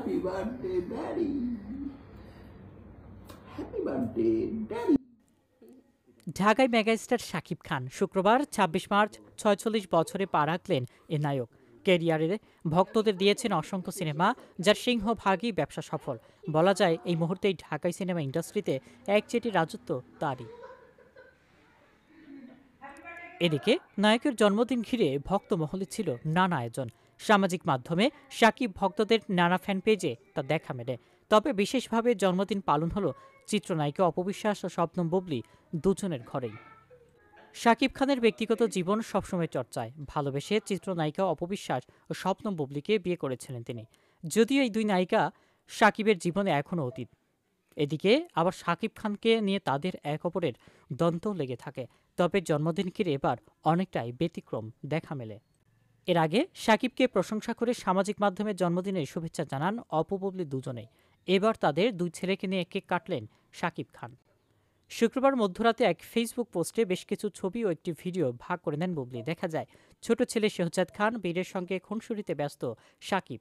Happy birthday daddy, happy birthday daddy. ঢাকায় megastar Shakib Khan শুক্রবার ২৬ March ৪৬ বছরে পা রাখলেন এ নায়ক। ক্যারিয়ারে ভক্তদের দিয়েছেন অসংখ্য সিনেমা, যার সিংহভাগই ব্যবসা সফল। বলা যায় এই মুহূর্তেই ঢাকাই সিনেমা ইন্ডাস্ট্রিতে একচেটি রাজত্ব তারই। এদিকে নায়কের জন্মদিন ঘিরে ভক্ত মহলে ছিল নানা আয়োজন। সামাজিক মাধ্যমে শাকিব ভক্তদের নানা ফ্যান পেজে তা দেখা মেলে। তবে বিশেষভাবে জন্মদিন পালন হলো চিত্রনায়িকা অপবিশ্বাস ও শবনম বুবলী দুজনের ঘরেই। শাকিব খানের ব্যক্তিগত জীবন সবসময় চর্চায়। ভালোবেসে চিত্রনায়িকা অপবিশ্বাস ও শবনম বুবলীকে বিয়ে করেছিলেন তিনি। যদিও এই দুই নায়িকা শাকিবের জীবনে এখনও অতীত। এদিকে আবার শাকিব খানকে নিয়ে তাদের এক অপরের দ্বন্দ্ব লেগে থাকে। তবে জন্মদিন ঘিরে এবার অনেকটাই ব্যতিক্রম দেখা মেলে। এর আগে শাকিবকে প্রশংসা করে সামাজিক মাধ্যমে জন্মদিনের শুভেচ্ছা জানান অপু বুবলী দুজনেই। এবার তাদের দুই ছেলেকে নিয়ে কেক কাটলেন শাকিব খান। শুক্রবার মধ্যরাতে এক ফেসবুক পোস্টে বেশ কিছু ছবি ও একটি ভিডিও ভাগ করে নেন বুবলী। দেখা যায় ছোট ছেলে শেহজাদ খান বীরের সঙ্গে খুনসুরিতে ব্যস্ত শাকিব।